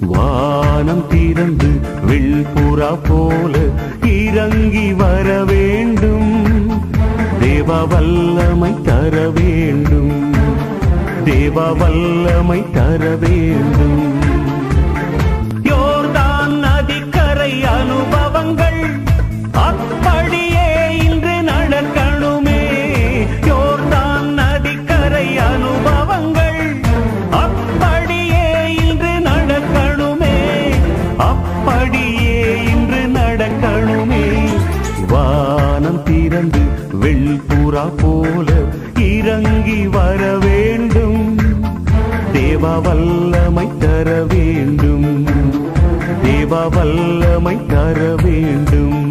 வானம் திறந்து வெண்புறா போல இறங்கி வர வேண்டும். தேவ வல்லமை தர வேண்டும். தேவ வல்லமை தர வேண்டும். யோர்தான் நதிக்கரை அனுபவங்கள் அப்படியே இன்று நடக்கணுமே. யோர்தான் நதிக்கரை அனுபவங்கள் அப்படியே இன்று நடக்கணுமே. அப்படியே இன்று நடக்கணுமே. வானம் திறந்து வெண்புறா போல இறங்கி வர வேண்டும். தேவ வல்லமை தர வேண்டும். தேவ வல்லமை தர வேண்டும்.